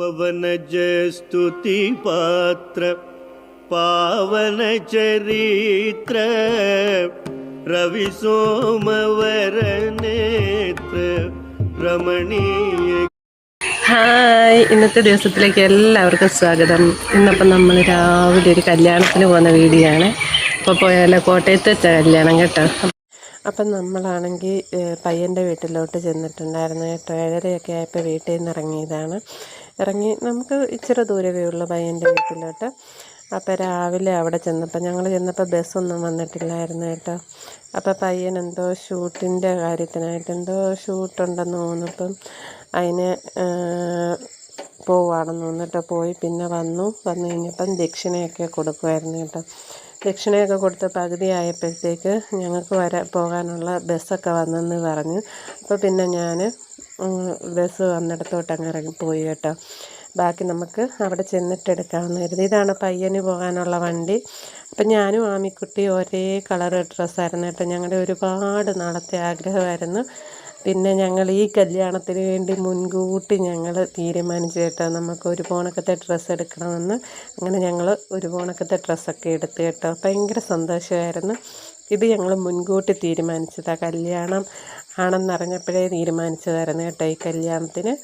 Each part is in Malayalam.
पवनज स्तुति पात्र पावन चरित्र रवि सोमवर नेत्र रमणीय. ഹായ്, ഇന്നത്തെ ദിവസത്തിലേക്ക് എല്ലാവർക്കും സ്വാഗതം. ഇന്നപ്പം നമ്മൾ രാവിലെ ഒരു കല്യാണത്തിന് പോകുന്ന വീഡിയോ ആണ്. അപ്പോൾ പോയാലോ, കോട്ടയത്തെ കല്യാണം കേട്ടോ. അപ്പം നമ്മളാണെങ്കിൽ പയ്യൻ്റെ വീട്ടിലോട്ട് ചെന്നിട്ടുണ്ടായിരുന്നു കേട്ടോ. 7:30 ആയപ്പോൾ വീട്ടിൽ നിന്ന് ഇറങ്ങി നമുക്ക് ഇച്ചിരി ദൂരമേ ഉള്ളൂ പയ്യൻ്റെ വീട്ടിലോട്ട്. അപ്പോൾ രാവിലെ അവിടെ ഞങ്ങൾ ചെന്നപ്പോൾ ബസ്സൊന്നും വന്നിട്ടില്ലായിരുന്നു കേട്ടോ. അപ്പോൾ പയ്യൻ എന്തോ ഷൂട്ടിൻ്റെ കാര്യത്തിനായിട്ട് എന്തോ ഷൂട്ടുണ്ടെന്ന് തോന്നുന്നു. അപ്പം അതിന് പോവുകയാണെന്ന് തോന്നിട്ട് പോയി. പിന്നെ വന്നു കഴിഞ്ഞപ്പം ദക്ഷിണയൊക്കെ കൊടുക്കുമായിരുന്നു കേട്ടോ. ദക്ഷിണയൊക്കെ കൊടുത്ത് പകുതി ആയപ്പോഴത്തേക്ക് ഞങ്ങൾക്ക് പോകാനുള്ള ബസ്സൊക്കെ വന്നെന്ന് പറഞ്ഞു. അപ്പോൾ പിന്നെ ഞാൻ ബസ് വന്നിടത്തോട്ട് അങ്ങ് ഇറങ്ങിപ്പോയി കേട്ടോ. ബാക്കി നമുക്ക് അവിടെ ചെന്നിട്ടെടുക്കാമെന്ന് കരുതി. ഇതാണ് പയ്യന് പോകാനുള്ള വണ്ടി. അപ്പം ഞാനും ആമിക്കുട്ടി ഒരേ കളർ ഡ്രസ്സായിരുന്നു കേട്ടോ. ഞങ്ങളുടെ ഒരുപാട് നാളത്തെ ആഗ്രഹമായിരുന്നു. പിന്നെ ഞങ്ങൾ ഈ കല്യാണത്തിന് വേണ്ടി മുൻകൂട്ടി ഞങ്ങൾ തീരുമാനിച്ചു കേട്ടോ, നമുക്ക് ഒരു പോണക്കത്തെ ഡ്രസ്സ് എടുക്കണമെന്ന്. അങ്ങനെ ഞങ്ങൾ ഒരു പോണക്കത്തെ ഡ്രസ്സൊക്കെ എടുത്ത് കേട്ടോ. ഭയങ്കര സന്തോഷമായിരുന്നു. ഇത് ഞങ്ങൾ മുൻകൂട്ടി തീരുമാനിച്ചതാണ്. കല്യാണം ആണെന്നറിഞ്ഞപ്പോഴേ തീരുമാനിച്ചതായിരുന്നു കേട്ടോ. ഈ കല്യാണത്തിന്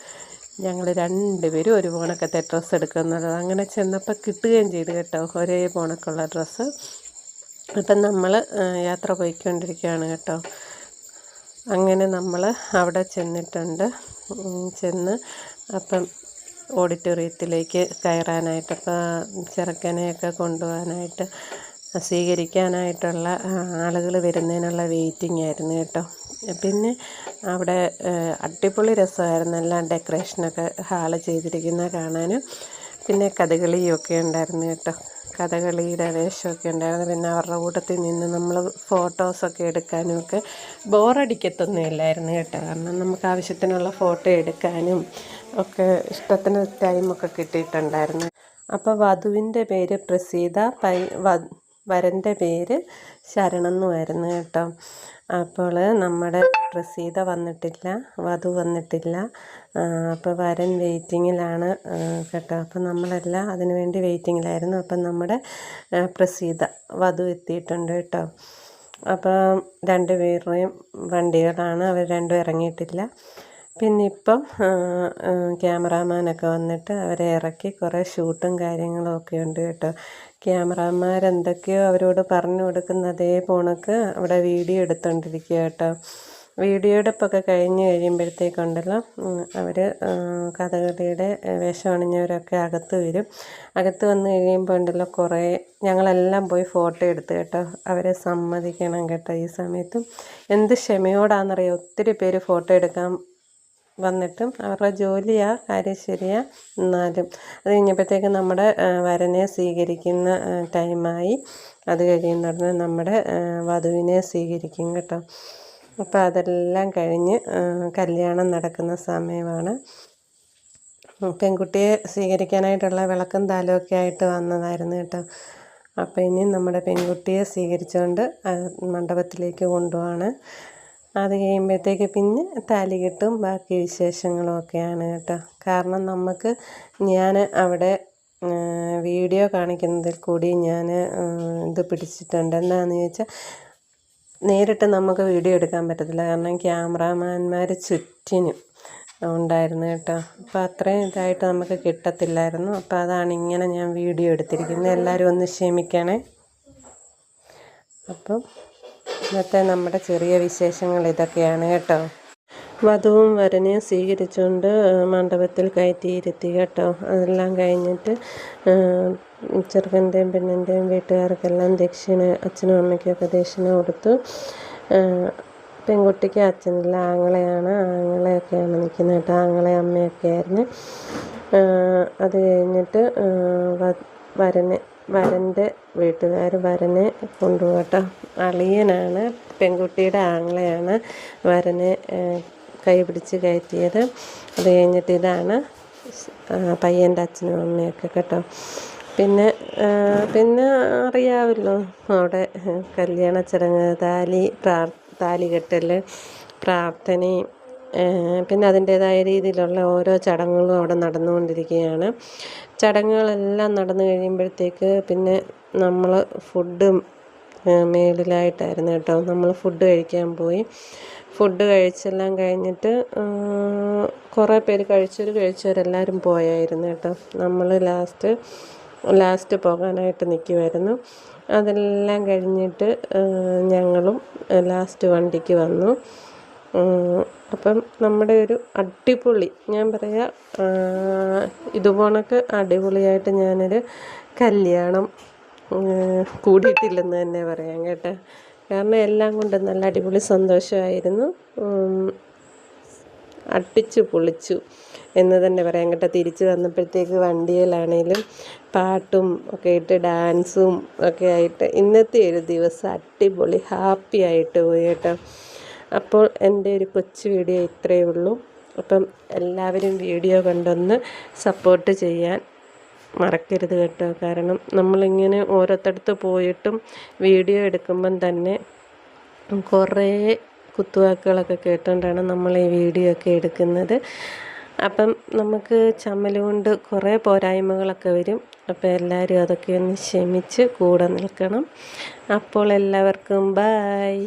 ഞങ്ങൾ രണ്ടുപേരും ഒരു പോണക്കത്തെ ഡ്രസ്സ് എടുക്കുന്നത്. അങ്ങനെ ചെന്നപ്പോൾ കിട്ടുകയും ചെയ്തു കേട്ടോ, ഒരേ പോണക്കുള്ള ഡ്രസ്സ്. അപ്പം നമ്മൾ യാത്ര പോയിക്കൊണ്ടിരിക്കുകയാണ് കേട്ടോ. അങ്ങനെ നമ്മൾ അവിടെ ചെന്ന് അപ്പം ഓഡിറ്റോറിയത്തിലേക്ക് കയറാനായിട്ട്, അപ്പോൾ ചെറുക്കനെയൊക്കെ കൊണ്ടുപോകാനായിട്ട് സ്വീകരിക്കാനായിട്ടുള്ള ആളുകൾ വരുന്നതിനുള്ള വെയിറ്റിംഗ് ആയിരുന്നു കേട്ടോ. പിന്നെ അവിടെ അടിപൊളി രസമായിരുന്നു. എല്ലാം ഡെക്കറേഷനൊക്കെ ഹാള് ചെയ്തിരിക്കുന്നത് കാണാനും. പിന്നെ കഥകളിയൊക്കെ ഉണ്ടായിരുന്നു കേട്ടോ. കഥകളിയുടെ വേഷമൊക്കെ ഉണ്ടായിരുന്നു. പിന്നെ അവരുടെ കൂട്ടത്തിൽ നിന്ന് നമ്മൾ ഫോട്ടോസൊക്കെ എടുക്കാനുമൊക്കെ ബോറടിക്കത്തൊന്നുമില്ലായിരുന്നു കേട്ടോ. കാരണം നമുക്ക് ആവശ്യത്തിനുള്ള ഫോട്ടോ എടുക്കാനും ഒക്കെ ഇഷ്ടത്തിന് ടൈമൊക്കെ കിട്ടിയിട്ടുണ്ടായിരുന്നു. അപ്പോൾ വധുവിൻ്റെ പേര് പ്രസീത, വരൻ്റെ പേര് ശരണെന്നുമായിരുന്നു കേട്ടോ. അപ്പോൾ നമ്മുടെ പ്രസീത വന്നിട്ടില്ല, വധു വന്നിട്ടില്ല. അപ്പോൾ വരൻ വെയിറ്റിങ്ങിലാണ് കേട്ടോ. അപ്പം നമ്മളെല്ലാം അതിനു വേണ്ടി വെയിറ്റിങ്ങിലായിരുന്നു. അപ്പം നമ്മുടെ പ്രസീത വധു എത്തിയിട്ടുണ്ട് കേട്ടോ. അപ്പം രണ്ടുപേരുടെയും വണ്ടികളാണ്, അവർ രണ്ടും ഇറങ്ങിയിട്ടില്ല. പിന്നെ ഇപ്പം ക്യാമറാമാനൊക്കെ വന്നിട്ട് അവരെ ഇറക്കി കുറേ ഷൂട്ടും കാര്യങ്ങളും ഒക്കെ ഉണ്ട് കേട്ടോ. ക്യാമറാമാരെന്തൊക്കെയോ അവരോട് പറഞ്ഞു കൊടുക്കുന്ന അതേ പോണക്ക് അവിടെ വീഡിയോ എടുത്തുകൊണ്ടിരിക്കുക കേട്ടോ. വീഡിയോ എടുപ്പൊക്കെ കഴിഞ്ഞ് കഴിയുമ്പോഴത്തേക്കുണ്ടല്ലോ അവർ കഥകളിയുടെ വേഷം അണിഞ്ഞവരൊക്കെ അകത്ത് വരും. അകത്ത് വന്ന് കഴിയുമ്പോൾ ഉണ്ടല്ലോ കുറേ ഞങ്ങളെല്ലാം പോയി ഫോട്ടോ എടുത്ത് കേട്ടോ. അവരെ സമ്മതിക്കണം കേട്ടോ. ഈ സമയത്തും എന്ത് ക്ഷമയോടാണെന്നറിയാം, ഒത്തിരി പേര് ഫോട്ടോ എടുക്കാൻ വന്നിട്ടും അവരുടെ ജോലിയാ, കാര്യം ശരിയാ. എന്നാലും അത് കഴിഞ്ഞപ്പോഴത്തേക്ക് നമ്മുടെ വരനെ സ്വീകരിക്കുന്ന ടൈമായി. അത് കഴിയുന്നുടനെ നമ്മുടെ വധുവിനെ സ്വീകരിക്കും കേട്ടോ. അപ്പോൾ അതെല്ലാം കഴിഞ്ഞ് കല്യാണം നടക്കുന്ന സമയമാണ്. പെൺകുട്ടിയെ സ്വീകരിക്കാനായിട്ടുള്ള വിളക്കും താലമൊക്കെ ആയിട്ട് വന്നതായിരുന്നു കേട്ടോ. അപ്പോൾ ഇനി നമ്മുടെ പെൺകുട്ടിയെ സ്വീകരിച്ചുകൊണ്ട് മണ്ഡപത്തിലേക്ക് കൊണ്ടുപോവാണ്. അത് കഴിയുമ്പോഴത്തേക്ക് പിന്നെ താലി കെട്ടും ബാക്കി വിശേഷങ്ങളും ഒക്കെയാണ് കേട്ടോ. കാരണം ഞാൻ അവിടെ വീഡിയോ കാണിക്കുന്നതിൽ കൂടി ഞാൻ ഇത് പിടിച്ചിട്ടുണ്ട്. എന്താണെന്ന് ചോദിച്ചാൽ നേരിട്ട് നമുക്ക് വീഡിയോ എടുക്കാൻ പറ്റത്തില്ല, കാരണം ക്യാമറാമാന്മാർ ചുറ്റിനും ഉണ്ടായിരുന്നു കേട്ടോ. അപ്പോൾ അത്രയും ഇതായിട്ട് നമുക്ക് കിട്ടത്തില്ലായിരുന്നു. അപ്പോൾ അതാണ് ഇങ്ങനെ ഞാൻ വീഡിയോ എടുത്തിരിക്കുന്നത്. എല്ലാവരും ഒന്ന് ക്ഷമിക്കണേ. അപ്പം ഇന്നത്തെ നമ്മുടെ ചെറിയ വിശേഷങ്ങൾ ഇതൊക്കെയാണ് കേട്ടോ. വധുവും വരനെയും സ്വീകരിച്ചുകൊണ്ട് മണ്ഡപത്തിൽ കയറ്റിയിരുത്തി കേട്ടോ. അതെല്ലാം കഴിഞ്ഞിട്ട് ചെറുക്കൻ്റെയും പെണ്ണിൻ്റെയും വീട്ടുകാർക്കെല്ലാം ദക്ഷിണ, അച്ഛനും അമ്മയ്ക്കൊക്കെ ദക്ഷിണ കൊടുത്തു. പെൺകുട്ടിക്ക് അച്ഛനില്ല, ആങ്ങളെയൊക്കെയാണ് നിൽക്കുന്നത് കേട്ടോ. ആങ്ങളെ അമ്മയൊക്കെ ആയിരുന്നു. അത് കഴിഞ്ഞിട്ട് വരൻ്റെ വീട്ടുകാർ വരനെ കൊണ്ടുപോകട്ടോ. അളിയനാണ്, പെൺകുട്ടിയുടെ ആങ്ങളെയാണ് വരനെ കൈ പിടിച്ച് കയറ്റിയത്. അത് കഴിഞ്ഞിട്ട് ഇതാണ് പയ്യൻ്റെ അച്ഛനും അമ്മയൊക്കെ കേട്ടോ. പിന്നെ അറിയാമല്ലോ അവിടെ കല്യാണ ചടങ്ങ്, താലി കെട്ടൽ, പ്രാർത്ഥനയും പിന്നെ അതിൻ്റേതായ രീതിയിലുള്ള ഓരോ ചടങ്ങുകളും അവിടെ നടന്നുകൊണ്ടിരിക്കുകയാണ്. ചടങ്ങുകളെല്ലാം നടന്നു കഴിയുമ്പോഴത്തേക്ക് പിന്നെ നമ്മൾ ഫുഡും മേളിലായിട്ടായിരുന്നു കേട്ടോ. നമ്മൾ ഫുഡ് കഴിക്കാൻ പോയി. ഫുഡ് കഴിച്ചെല്ലാം കഴിഞ്ഞിട്ട് കുറേ പേര് കഴിച്ചവരെല്ലാവരും പോയായിരുന്നു കേട്ടോ. നമ്മൾ ലാസ്റ്റ് പോകാനായിട്ട് നിൽക്കുമായിരുന്നു. അതെല്ലാം കഴിഞ്ഞിട്ട് ഞങ്ങളും ലാസ്റ്റ് വണ്ടിക്ക് വന്നു. അപ്പം നമ്മുടെ ഒരു അടിപൊളി, ഞാൻ പറയാം, ഇതുപോണക്ക് അടിപൊളിയായിട്ട് ഞാനൊരു കല്യാണം കൂടിയിട്ടില്ലെന്ന് തന്നെ പറയാം കേട്ടോ. കാരണം എല്ലാം കൊണ്ടും നല്ല അടിപൊളി സന്തോഷമായിരുന്നു. അടിച്ചു പൊളിച്ചു എന്ന് തന്നെ പറയാം കേട്ടോ. തിരിച്ച് വന്നപ്പോഴത്തേക്ക് വണ്ടിയിലാണേലും പാട്ടും ഒക്കെ ഇട്ട് ഡാൻസും ഒക്കെ ആയിട്ട് ഇന്നത്തെ ഒരു ദിവസം അടിപൊളി ഹാപ്പി ആയിട്ട് പോയി കേട്ടോ. അപ്പോൾ എൻ്റെ ഒരു കൊച്ചു വീഡിയോ ഇത്രയേ ഉള്ളൂ. അപ്പം എല്ലാവരും വീഡിയോ കണ്ടൊന്ന് സപ്പോർട്ട് ചെയ്യാൻ മറക്കരുത് കേട്ടോ. കാരണം നമ്മളിങ്ങനെ ഓരോരുത്തടുത്ത് പോയിട്ടും വീഡിയോ എടുക്കുമ്പം തന്നെ കുറേ കുത്തുവാക്കുകളൊക്കെ കേട്ടുകൊണ്ടാണ് നമ്മൾ ഈ വീഡിയോ ഒക്കെ എടുക്കുന്നത്. അപ്പം നമുക്ക് ചമ്മൽ കൊണ്ട് കുറേ പോരായ്മകളൊക്കെ വരും. അപ്പോൾ എല്ലാവരും അതൊക്കെ ഒന്ന് ക്ഷമിച്ച് കൂടെ നിൽക്കണം. അപ്പോൾ എല്ലാവർക്കും ബായ്.